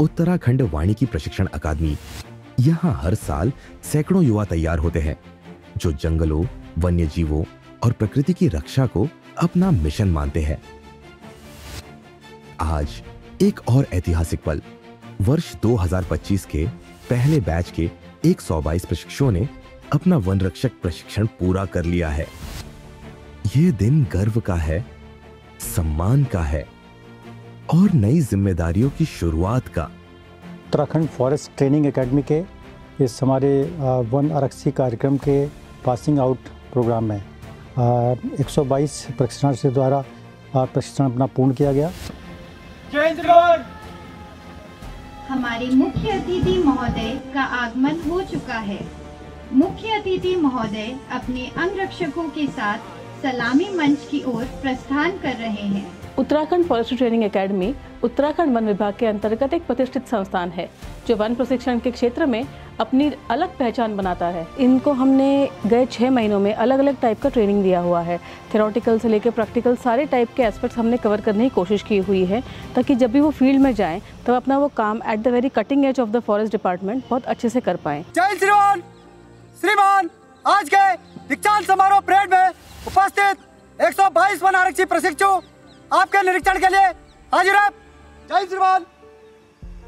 उत्तराखंड वानिकी प्रशिक्षण अकादमी। यहाँ हर साल सैकड़ों युवा तैयार होते हैं जो जंगलों, वन्य जीवों और प्रकृति की रक्षा को अपना मिशन मानते हैं। आज एक और ऐतिहासिक पल, वर्ष 2025 के पहले बैच के 122 प्रशिक्षुओं ने अपना वन रक्षक प्रशिक्षण पूरा कर लिया है। ये दिन गर्व का है, सम्मान का है और नई जिम्मेदारियों की शुरुआत का। उत्तराखंड फॉरेस्ट ट्रेनिंग एकेडमी के इस हमारे वन आरक्षी कार्यक्रम के पासिंग आउट प्रोग्राम में 122 प्रशिक्षणार्थियों द्वारा प्रशिक्षण अपना पूर्ण किया गया। हमारे मुख्य अतिथि महोदय का आगमन हो चुका है। मुख्य अतिथि महोदय अपने अंगरक्षकों के साथ सलामी मंच की ओर प्रस्थान कर रहे हैं। Uttarakhand forest training academy Uttarakhand one विभाग के अंतर्गत एक प्रतिष्ठित संस्थान है जो वन प्रशिक्षण के क्षेत्र में अपनी अलग पहचान बनाता है। इनको हमने गए 6 महीनों में अलग अलग टाइप का ट्रेनिंग दिया हुआ है। थ्योरेटिकल से लेकर प्रैक्टिकल सारे टाइप के एस्पेक्ट्स हमने कवर करने की कोशिश की हुई है ताकि जब भी वो फील्ड में जाएं तब अपना वो काम at the very cutting edge of the forest department बहुत अच्छे से कर पाएं। जय श्रीमान, आज के दीक्षांत समारोह परेड में उपस्थित 122 वन आरक्षी प्रशिक्षु आपके निरीक्षण के लिए हाजिर है। जय श्रीमान।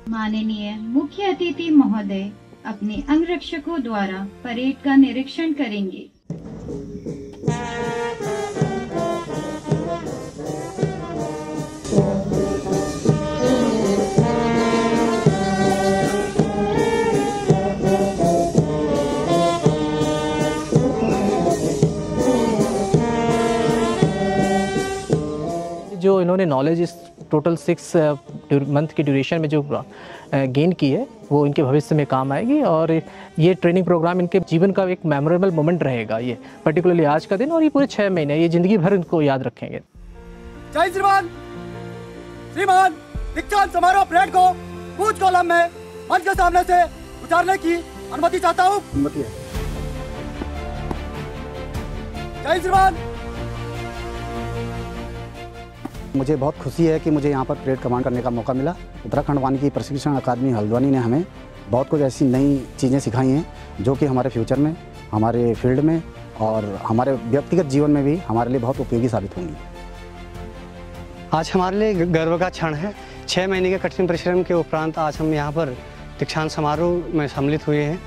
माननीय मुख्य अतिथि महोदय अपने अंगरक्षकों द्वारा परेड का निरीक्षण करेंगे। जो इन्होंने नॉलेज इस टोटल 6 मंथ की ड्यूरेशन में जो गेन की है वो इनके भविष्य में काम आएगी और ये ट्रेनिंग प्रोग्राम इनके जीवन का एक मेमोरेबल मोमेंट रहेगा। ये पर्टिकुलरली आज का दिन और ये पूरे 6 महीने ये जिंदगी भर इनको याद रखेंगे। जय श्रीमान, दीक्षांत समारोह परेड को कूच कॉलम में मंच के सामने से उतारने की अनुमति चाहता हूँ। अनुमति है। जय श्रीमान। मुझे बहुत खुशी है कि मुझे यहाँ पर परेड कमांड करने का मौका मिला। उत्तराखंड वानिकी प्रशिक्षण अकादमी हल्द्वानी ने हमें बहुत कुछ ऐसी नई चीज़ें सिखाई हैं जो कि हमारे फ्यूचर में, हमारे फील्ड में और हमारे व्यक्तिगत जीवन में भी हमारे लिए बहुत उपयोगी साबित होंगी। आज हमारे लिए गर्व का क्षण है। 6 महीने के कठिन परिश्रम के उपरांत आज हम यहाँ पर दीक्षांत समारोह में सम्मिलित हुए हैं।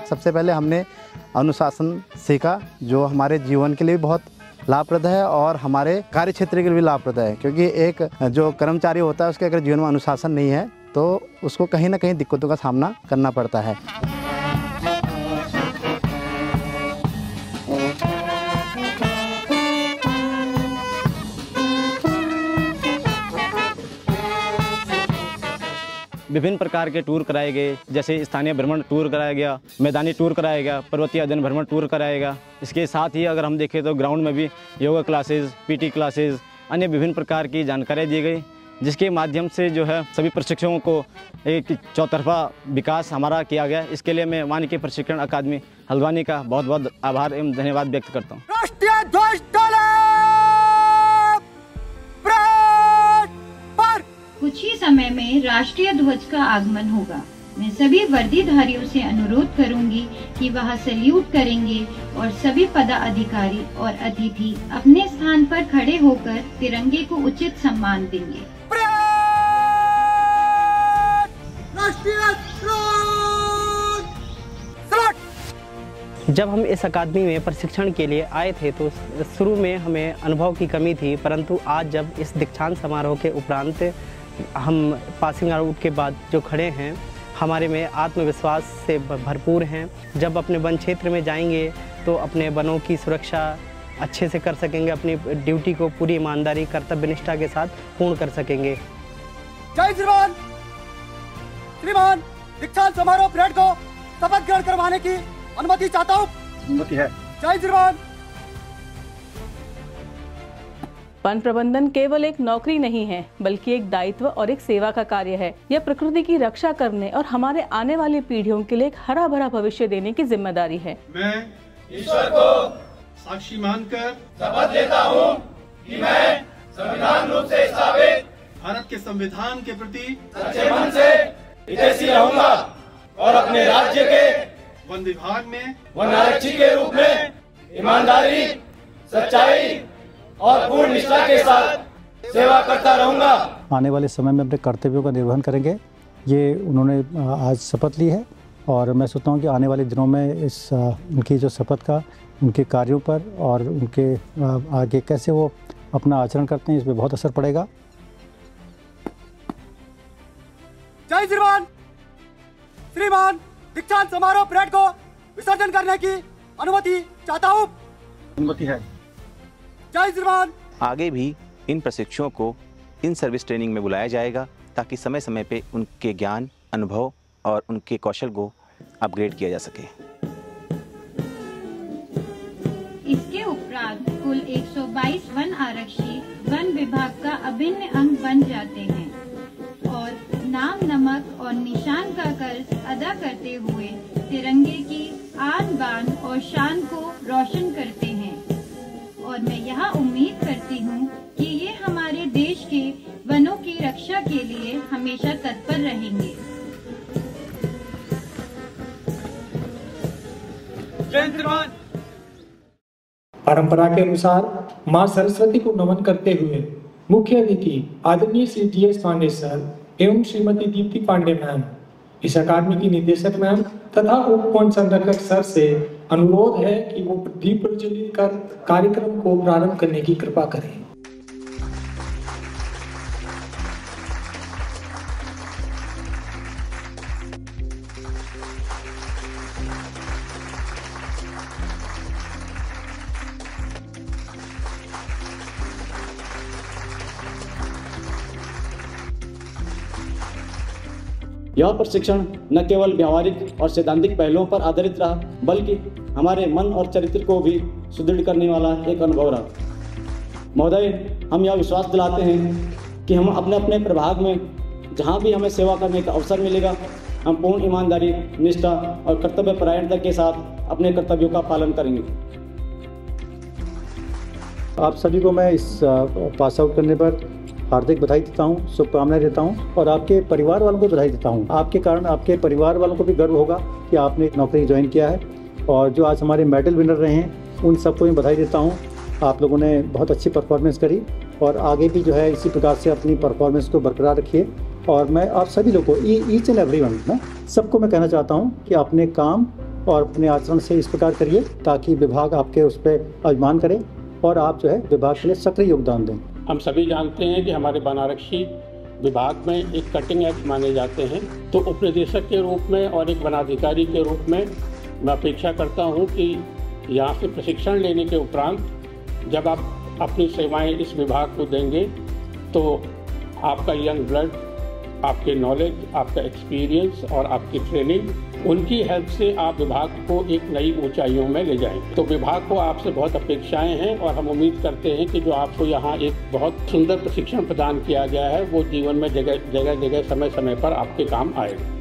सबसे पहले हमने अनुशासन सीखा जो हमारे जीवन के लिए बहुत लाभप्रद है और हमारे कार्य क्षेत्र के लिए भी लाभप्रद है, क्योंकि एक जो कर्मचारी होता है उसके अगर जीवन में अनुशासन नहीं है तो उसको कहीं ना कहीं दिक्कतों का सामना करना पड़ता है। विभिन्न प्रकार के टूर कराए गए, जैसे स्थानीय भ्रमण टूर कराया गया, मैदानी टूर कराया गया, पर्वतीय अध्ययन भ्रमण टूर कराया गया। इसके साथ ही अगर हम देखें तो ग्राउंड में भी योगा क्लासेस, पीटी क्लासेस, अन्य विभिन्न प्रकार की जानकारी दी गई, जिसके माध्यम से जो है सभी प्रशिक्षकों को एक चौतरफा विकास हमारा किया गया। इसके लिए मैं वानिकी प्रशिक्षण अकादमी हल्द्वानी का बहुत बहुत आभार एवं धन्यवाद व्यक्त करता हूँ। राष्ट्रीय ध्वज कुछ ही समय में राष्ट्रीय ध्वज का आगमन होगा। मैं सभी वर्दीधारियों से अनुरोध करूंगी कि वह सैल्यूट करेंगे और सभी पदाधिकारी और अतिथि अपने स्थान पर खड़े होकर तिरंगे को उचित सम्मान देंगे। जब हम इस अकादमी में प्रशिक्षण के लिए आए थे तो शुरू में हमें अनुभव की कमी थी, परंतु आज जब इस दीक्षांत समारोह के उपरांत हम पासिंग आउट के बाद जो खड़े हैं, हमारे में आत्मविश्वास से भरपूर हैं। जब अपने वन क्षेत्र में जाएंगे तो अपने वनों की सुरक्षा अच्छे से कर सकेंगे, अपनी ड्यूटी को पूरी ईमानदारी कर्तव्य निष्ठा के साथ पूर्ण कर सकेंगे। जय श्रीमान। श्रीमान दीक्षांत समारोह परेड को शपथ ग्रहण करवाने की अनुमति चाहता हूँ। अनुमति है। जय श्रीमान। वन प्रबंधन केवल एक नौकरी नहीं है, बल्कि एक दायित्व और एक सेवा का कार्य है। यह प्रकृति की रक्षा करने और हमारे आने वाली पीढ़ियों के लिए एक हरा भरा भविष्य देने की जिम्मेदारी है। मैं ईश्वर को साक्षी मानकर शपथ लेता हूँ कि मैं संविधान रूप से स्थापित भारत के संविधान के प्रति सच्चे मन से हितैषी रहूंगा और अपने राज्य के वन विभाग में वन आरक्षी के रूप में ईमानदारी, सच्चाई और पूर्ण निष्ठा के साथ सेवा करता रहूंगा। आने वाले समय में अपने कर्तव्यों का निर्वहन करेंगे, ये उन्होंने आज शपथ ली है और मैं सोचता हूँ कि आने वाले दिनों में इस उनकी जो शपथ का उनके कार्यों पर और उनके आगे कैसे वो अपना आचरण करते हैं इस पर बहुत असर पड़ेगा। जय श्रीमान। श्रीमान दीक्षांत समारोह परेड को विसर्जन करने की अनुमति चाहता हूँ। अनुमति है। जय श्रीमान। आगे भी इन प्रशिक्षुओं को इन सर्विस ट्रेनिंग में बुलाया जाएगा ताकि समय समय पे उनके ज्ञान, अनुभव और उनके कौशल को अपग्रेड किया जा सके। इसके उपरांत कुल 122 वन आरक्षी वन विभाग का अभिन्न अंग बन जाते हैं और नाम, नमक और निशान का कर्ज अदा करते हुए तिरंगे की आन बान और शान को रोशन करते हैं। और मैं यह उम्मीद करती हूँ कि ये हमारे देश के वनों की रक्षा के लिए हमेशा तत्पर रहेंगे। जय श्रीमान। परंपरा के अनुसार मां सरस्वती को नमन करते हुए मुख्य अतिथि आदरणीय श्री DS पांडे सर एवं श्रीमती दीप्ति पांडे मैम, इस अकादमी की निदेशक मैम तथा उप वन संरक्षक सर से अनुरोध है कि वो दीप प्रज्वलित कर कार्यक्रम को प्रारंभ करने की कृपा करें। यह प्रशिक्षण न केवल व्यावहारिक और सैद्धांतिक पहलुओं पर आधारित रहा, बल्कि हमारे मन और चरित्र को भी सुदृढ़ करने वाला एक अनुभव रहा। महोदय, हम यह विश्वास दिलाते हैं कि हम अपने अपने प्रभाग में जहां भी हमें सेवा करने का अवसर मिलेगा, हम पूर्ण ईमानदारी, निष्ठा और कर्तव्य परायणता के साथ अपने कर्तव्यों का पालन करेंगे। आप सभी को मैं इस पास आउट करने पर हार्दिक बधाई देता हूँ, शुभकामनाएं देता हूँ और आपके परिवार वालों को बधाई देता हूँ। आपके कारण आपके परिवार वालों को भी गर्व होगा कि आपने एक नौकरी ज्वाइन किया है। और जो आज हमारे मेडल विनर रहे हैं उन सबको मैं बधाई देता हूँ। आप लोगों ने बहुत अच्छी परफॉर्मेंस करी और आगे भी जो है इसी प्रकार से अपनी परफॉर्मेंस को बरकरार रखिए। और मैं आप सभी लोगों को ईच एंड एवरीवन में सबको मैं कहना चाहता हूँ कि अपने काम और अपने आचरण से इस प्रकार करिए ताकि विभाग आपके उस पर अभिमान करे और आप जो है विभाग के लिए सक्रिय योगदान दें। हम सभी जानते हैं कि हमारे वन आरक्षी विभाग में एक कटिंग एज माने जाते हैं, तो उप निदेशक के रूप में और एक वनाधिकारी के रूप में मैं अपेक्षा करता हूं कि यहाँ से प्रशिक्षण लेने के उपरांत जब आप अपनी सेवाएं इस विभाग को देंगे तो आपका यंग ब्लड, आपके नॉलेज, आपका एक्सपीरियंस और आपकी ट्रेनिंग, उनकी हेल्प से आप विभाग को एक नई ऊंचाइयों में ले जाएंगे। तो विभाग को आपसे बहुत अपेक्षाएं हैं और हम उम्मीद करते हैं कि जो आपको यहाँ एक बहुत सुंदर प्रशिक्षण प्रदान किया गया है वो जीवन में जगह जगह समय समय पर आपके काम आएगा।